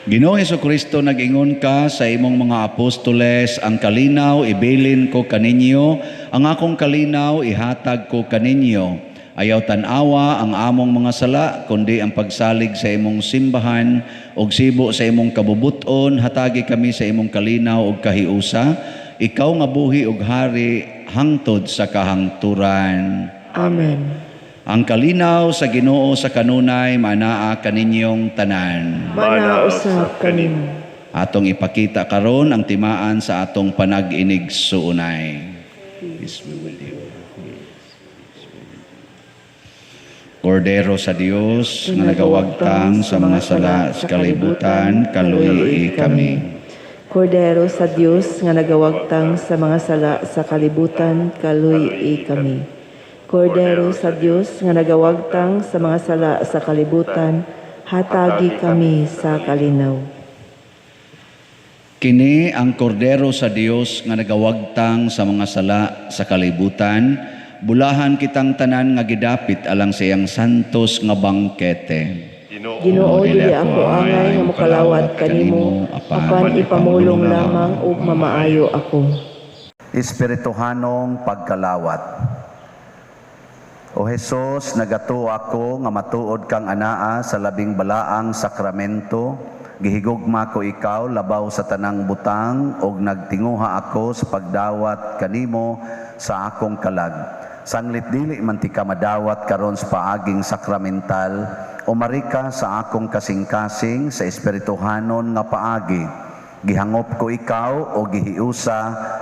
Ginoong Jesucristo, nag-ingon ka sa imong mga apostoles, ang kalinaw ibilin ko kaninyo, ang akong kalinaw ihatag ko kaninyo. Ayaw tanawa ang among mga sala, kundi ang pagsalig sa imong simbahan, og sibo sa imong kabubuton, hatagi kami sa imong kalinaw og kahiusa, ikaw nga buhi ug hari hangtod sa kahangturan. Amen. Ang kalinaw sa Ginoo sa kanunay manaa kaninyong tanan. Manausap kanimo. Atong ipakita karon ang timaan sa atong panag-inig suunay. Peace be with you. Kordero sa Dios nga nagawagtang sa mga sala sa kalibutan, kaluyi kami. Kordero sa Dios nga nagawagtang sa mga sala sa kalibutan, kaluy kami. Kordero sa Dios nga nagawagtang sa mga sala sa kalibutan, hatagi kami sa kalinaw. Kini ang kordero sa Dios nga nagawagtang sa mga sala sa kalibutan, bulahan kitang tanan nga gidapit alang sa iyang santos nga bangkete. Ginoo, dili ako angay nga mokalawat kanimo, apan ipamulong lamang ug mamaayo ako. Espirituhanong pagkalawat. O Jesus, nagato ako nga matuod kang anaa sa labing balaang sakramento, gihigugma ko ikaw labaw sa tanang butang, og nagtinguha ako sa pagdawat kanimo sa akong kalag. Sanglit dili man ti ka madawat karon sa paaging sakramental, o marika sa akong kasing-kasing sa espirituhanon nga paagi. Gihangop ko ikaw o gihiusa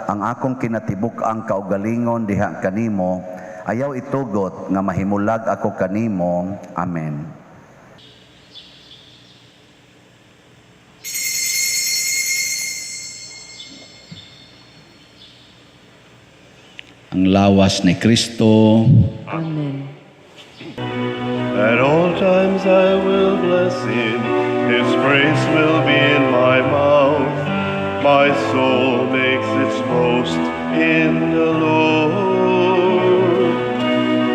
ang akong kinatibuk-ang kaugalingon diha kanimo, ayaw itugot nga mahimulag ako kanimo. Amen. Ang lawas ni Kristo. Amen. At all times I will bless him, his praise will be in my mouth. My soul makes its boast in the Lord.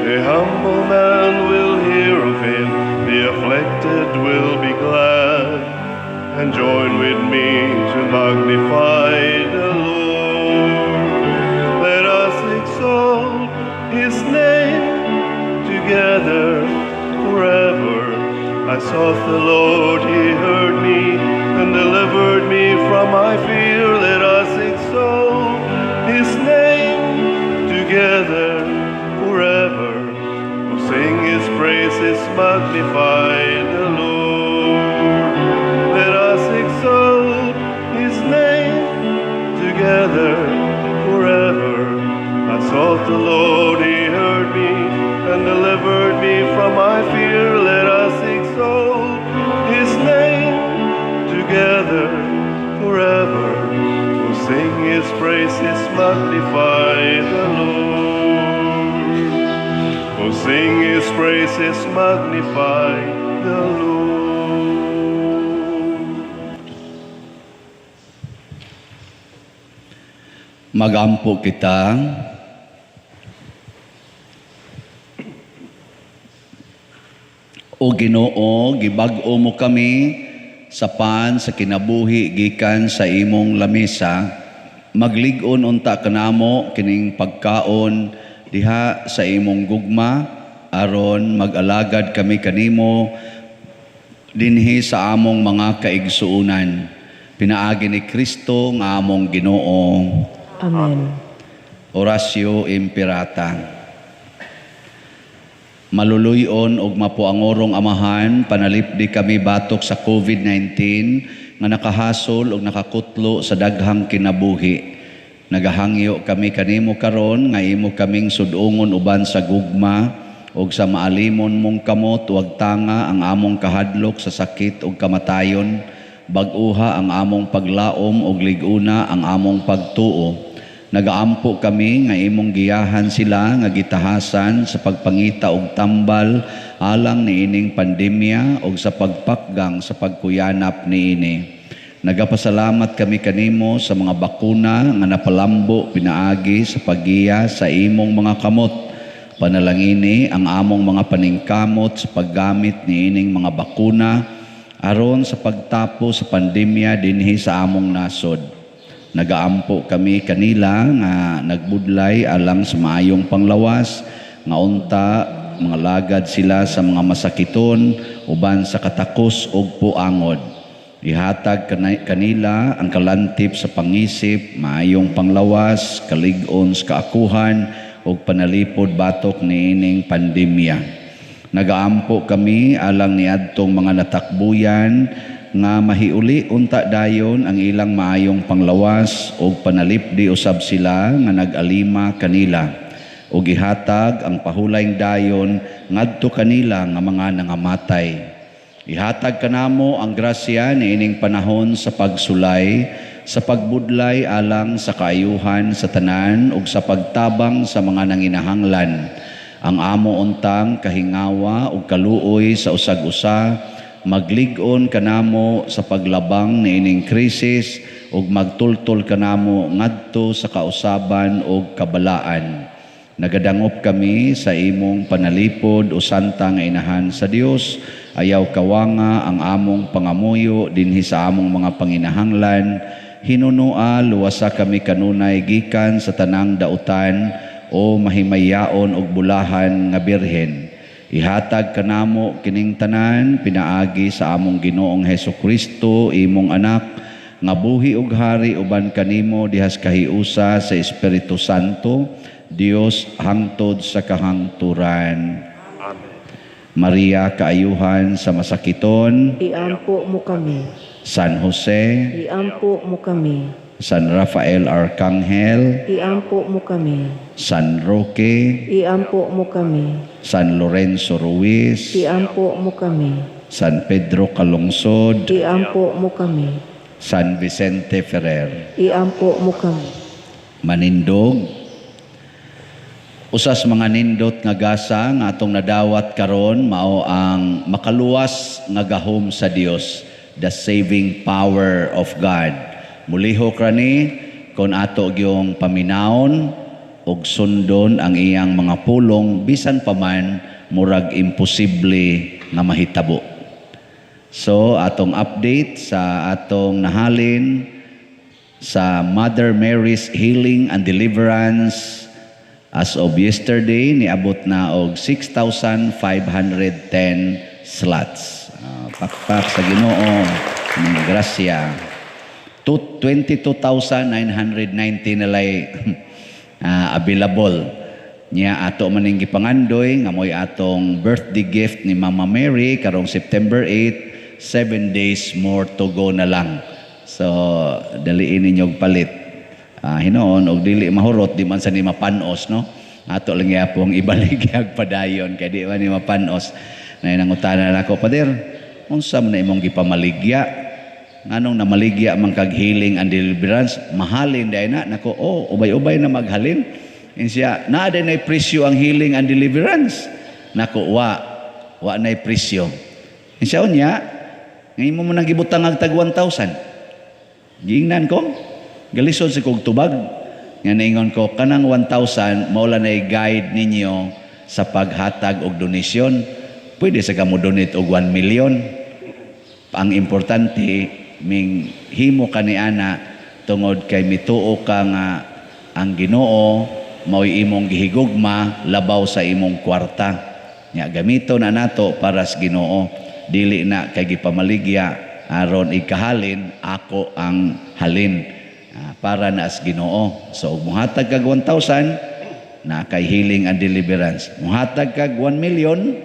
The humble man will hear of him, the afflicted will be glad, and join with me to magnify the Lord. Let us exalt his name together forever. I sought the Lord, he heard me and delivered me from my fear. Let us exalt his name together forever. Oh, sing his praises, magnify the Lord. Let us exalt his name together forever. I sought the Lord, he heard me and delivered me from my fear. Let us exalt his name together forever. Oh, sing his praises, magnify the Lord. Oh, sing his praises, magnify the Lord. Magampo kita. O Ginoo, gibag-o mo kami sa pan sa kinabuhi gikan sa imong lamesa, maglig-on unta kanamo kining pagkaon diha sa imong gugma aron mag-alagad kami kanimo dinhi sa among mga kaigsuunan. Pinaagi ni Kristo nga among Ginoo. Amen. Oratio Imperata. Maluluyon og mapuangorong Amahan, panalipdi kami batok sa COVID-19 nga nakahasol og nakakutlo sa daghang kinabuhi. Nagahangyo kami kanimo karon nga imo kaming sudungon uban sa gugma og sa maalimon mong kamot wag tanga ang among kahadlok sa sakit ug kamatayon, bag-uha ang among paglaom ug liguna ang among pagtuo. Nagaampo kami nga imong giyahan sila nga gitahasan sa pagpangita og tambal alang niining pandemya ug sa pagpakgang sa pagkuyanap niini. Nagapasalamat kami kanimo sa mga bakuna nga napalambo pinaagi sa paggiya sa imong mga kamot. Panalangini ang among mga paningkamot sa paggamit niining mga bakuna aron sa pagtapo sa pandemya dinhi sa among nasod. Nagaampo kami kanila nga nagbudlay alang sa maayong panglawas nga unta mga lagad sila sa mga masakiton uban sa katakos ug puangod. Ihatag kanila ang kalantip sa pangisip, maayong panglawas, kalig-on sa kaakuhan ug panalipod batok niining pandemya. Nagaampo kami alang niadtong mga natakbuyan nga mahiuli unta dayon ang ilang maayong panglawas ug panalipdi usab sila nga nag-alima kanila ug gihatag ang pahulayng dayon ngadto kanila nga mga nangamatay. Ihatag kanamo ang grasya niining panahon sa pagsulay, sa pagbudlay alang sa kaayuhan sa tanan ug sa pagtabang sa mga nanginahanglan. Ang amo untang kahingawa ug kaluoy sa usag-usa maglig-on kanamo sa paglabang niining krisis ug magtultol kanamo ngadto sa kausaban ug kabalaan. Nagadangop kami sa imong panalipod o santa nga inahan sa Dios, ayaw kawanga ang among pangamuyo dinhi sa among mga panginahanglan. Hinunua luwasa kami kanunay gikan sa tanang dautan o mahimayaon og bulahan nga birhen. Ihatag kanamo kining tanan pinaagi sa among Ginoong Hesukristo imong anak nga buhi ug hari uban kanimo dihas kahiusa sa Espiritu Santo, Dios hangtod sa kahangturan. Amen. Maria kaayuhan sa masakiton, Iampo mo kami. San Jose, Iampo mo kami. San Rafael Arcangel, Iampo mo kami. San Roque, Iampo mo kami. San Lorenzo Ruiz, Iampo mo kami. San Pedro Calungsod, Iampo mo kami. San Vicente Ferrer. Iampo mo kami. Manindog, usas mga nindot nga gasa nga atong nadawat karon mao ang makaluwas nga gahom sa Dios, the saving power of God. Mulihok rani kon ato gyung paminawon og sundon ang iyang mga pulong bisan pa man murag imposible nga mahitabo. So atong update sa atong nahalin sa Mother Mary's Healing and Deliverance as of yesterday niabot na og 6,510 slots. Pakpak sa Ginoo, grasya. 22,990 nalay available. Niya ato maning gipangandoy nga moy atong birthday gift ni Mama Mary karong September 8, 7 days more to go na lang. So daliin ninyo palit. Hinoon og dili mahurot di man sa ni mapanos no. Ato lang yapong ibaligya padayon kay di man ni mapanos. Nay nangutana nako, Pader, unsa man na imong gipamaligya? Anong namaligya man kag healing and deliverance? Mahalin day na nako. Ubay-ubay na maghalin. Siya, naa day nay presyo ang healing and deliverance. Nako, wa nay presyo. Siya unya, ngayon mo nang gibutang ag tag 1,000. Giingnan ko, galisod si kog tubag. Nga naingon ko, kanang 1,000, maula na guide ninyo sa paghatag og donasyon. Pwede sa kamo donate og 1 million. ang importante ming himo kaniana tungod kay mituo ka nga ang Ginoo mao'y imong gihigugma labaw sa imong kwarta. Nya gamito na nato para sa Ginoo, dili na kay gipamaligya aron ikahalin ako ang halin para na sa Ginoo. So muhatag kag 1,000 na kay healing and deliverance. Muhatag kag 1 million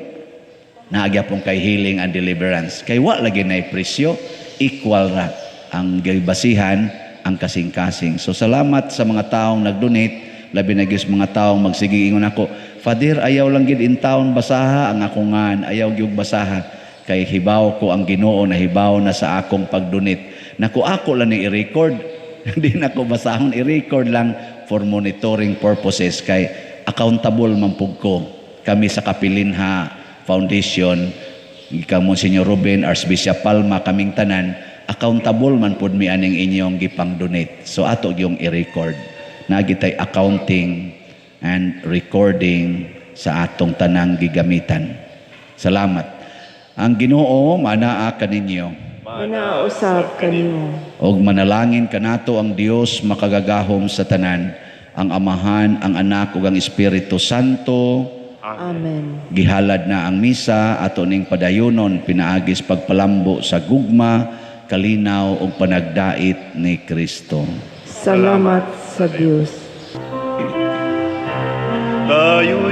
na agyapon kay healing and deliverance. Kay wa lagi na presyo, equal ra ang gibasihan ang kasing-kasing. So salamat sa mga taong nag-donate, labi na gyud mga taong magsige ingon ako, Father, ayaw lang gid in town basaha ang akong ngan, ayaw gyud basaha kay hibaw ko ang Ginoo na hibaw na sa akong pag-donate. Naku ako lang ni i-record. Hindi na ko basahon, i-record lang for monitoring purposes kay accountable man pud ko. Kami sa Kapilinha Foundation, ikaw Monsignor Ruben, Archbishop Palma, kaming tanan, accountable man pud mi aning inyong gipang donate. So ato yung i-record. Nagitay accounting and recording sa atong tanang gigamitan. Salamat. Ang Ginoo manaa kaninyo. Manausab kanimo. Og manalangin kanato ang Dios makagagahom sa tanan, ang Amahan, ang Anak ug ang Espiritu Santo. Amen. Gihalad na ang misa ato ning padayonon pinaagis pagpalambo sa gugma, kalinaw ug panagdait ni Kristo. Salamat sa Dios. Tayo'y